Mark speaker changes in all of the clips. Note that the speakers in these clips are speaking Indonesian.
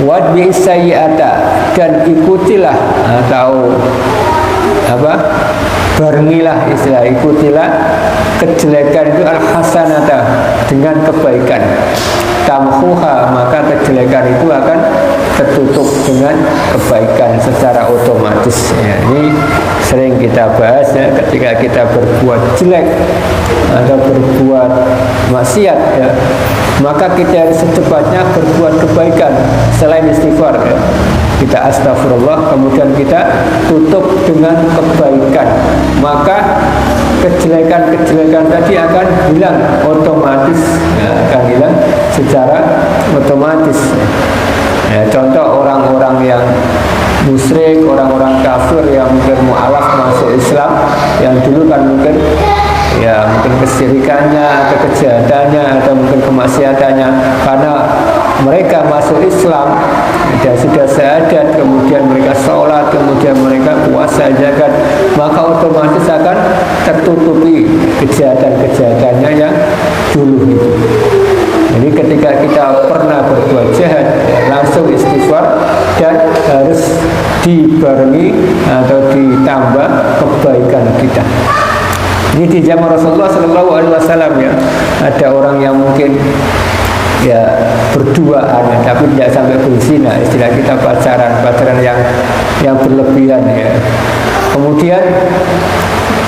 Speaker 1: Wadbi sayyi'ata, dan ikutilah atau barengilah, istilah ikutilah kejelekan itu al-hasanata, dengan kebaikan. Tamhuha, maka kejelekan itu akan tertutup dengan kebaikan secara otomatis ya. Ini sering kita bahas ya, ketika kita berbuat jelek atau berbuat maksiat ya, maka kita harus secepatnya berbuat kebaikan selain istighfar ya. Kita astagfirullah, kemudian kita tutup dengan kebaikan, maka kejelekan-kejelekan tadi akan hilang otomatis ya, akan hilang secara otomatis ya. Contoh orang-orang yang musyrik, orang-orang kafir yang mungkin mu'alaf masuk Islam, yang dulu kan mungkin kesyirikannya atau kejahatannya atau mungkin kemaksiatannya, karena mereka masuk Islam dan sudah syahadat, kemudian mereka sholat, kemudian mereka puasa zakat, maka otomatis akan tertutupi kejahatan-kejahatannya yang dulu itu. Jadi ketika kita pernah berbuat jahat, langsung istighfar dan harus dibarengi atau ditambah kebaikan kita. Ini di zaman Rasulullah SAW ya, ada orang yang mungkin ya berduaan ya, tapi tidak sampai berzina, istilah kita pacaran yang berlebihan ya. Kemudian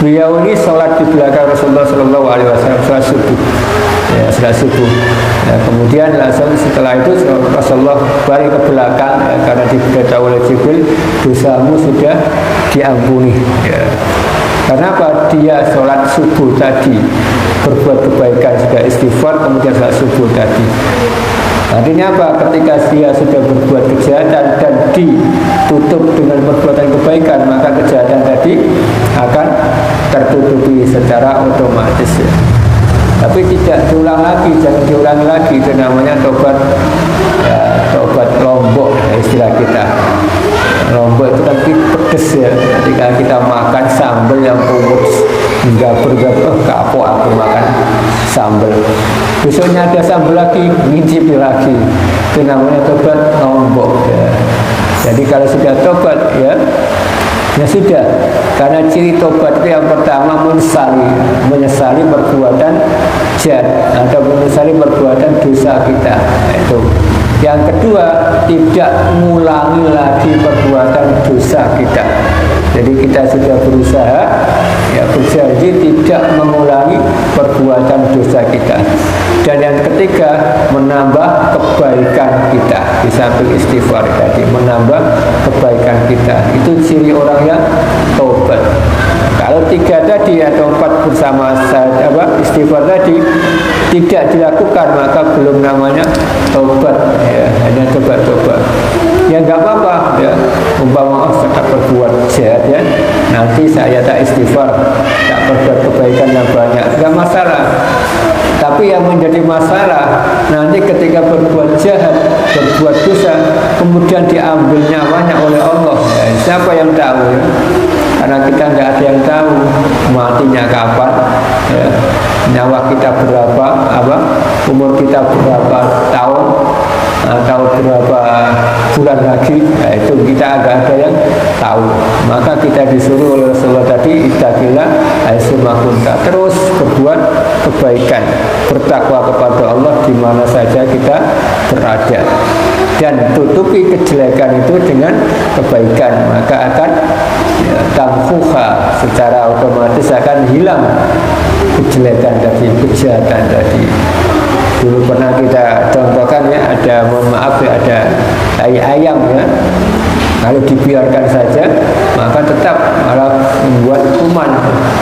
Speaker 1: beliau ini sholat di belakang Rasulullah SAW, sholat subuh ya, sholat subuh ya. Kemudian langsung setelah itu Rasulullah balik ke belakang ya, karena diberitahu oleh Jibril, dosamu sudah diampuni ya. Karena apa? Dia sholat subuh tadi berbuat kebaikan, sudah istighfar, kemudian sholat subuh tadi. Artinya apa? Ketika dia sudah berbuat kejahatan dan ditutup dengan perbuatan kebaikan, maka kejahatan tadi akan tertutupi secara otomatis ya. Tapi tidak diulang lagi, jangan diulang lagi. Itu namanya tobat ya, tobat lombok istilah kita. Lombok itu kan pedes ya, ketika kita makan sambal yang pedes, gabur-gabur, kapok aku makan sambal, besoknya ada sambal lagi, ngicip lagi. Itu namanya tobat lombok ya. Jadi kalau sudah tobat ya sudah, karena ciri tobat itu yang pertama menyesali perbuatan jahat atau menyesali perbuatan dosa kita itu. Yang kedua, tidak mengulangi lagi perbuatan dosa kita. Jadi kita sudah berusaha ya, berjanji tidak mengulangi perbuatan dosa kita. Dan yang ketiga, menambah kebaikan kita. Di samping istighfar tadi, menambah kebaikan kita. Itu ciri orang yang tobat. Kalau tiga tadi atau empat bersama istighfar tadi tidak dilakukan, maka belum namanya tobat ya, hanya coba-coba. Ya nggak apa-apa ya, umpama saya berbuat jahat ya, nanti saya tak istighfar, tak berbuat kebaikan yang banyak, nggak masalah. Tapi yang menjadi masalah nanti ketika berbuat jahat, berbuat dosa, kemudian diambil nyawanya oleh Allah ya, siapa yang tahu ya? Karena kita nggak ada yang tahu matinya kapan ya, nyawa kita berapa, umur kita berapa tahun atau berapa bulan lagi, ya, itu kita nggak ada yang tahu. Maka kita disuruh oleh Rasulullah tadi, ittaqillah aitsuma kunta, terus berbuat kebaikan, bertakwa kepada Allah di mana saja kita berada, dan tutupi kejelekan itu dengan kebaikan, maka akan ya, tamhuha, secara otomatis akan hilang kejelekan tadi, kejahatan tadi. Dulu pernah kita contohkan ya, ada mohon maaf ya, ada ayam ya, kalau dibiarkan saja maka tetap malah membuat kuman.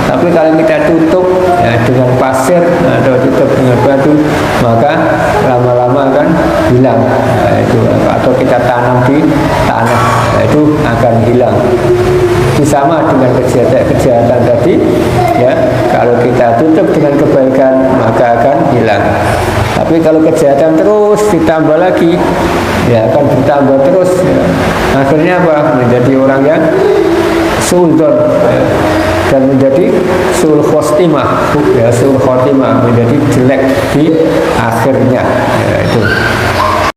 Speaker 1: Tapi kalau kita tutup ya, dengan pasir atau tutup dengan batu, maka lama-lama akan hilang ya, itu. Atau kita tanam di tanah ya, itu akan hilang. Itu sama dengan kejahatan tadi ya, kalau kita tutup dengan kebaikan maka akan hilang. Tapi kalau kejahatan terus ditambah lagi ya, akan bertambah terus ya. Akhirnya apa? Menjadi orang yang suudzon ya, dan menjadi suul khotimah ya, suul khotimah, menjadi jelek di akhirnya ya, itu.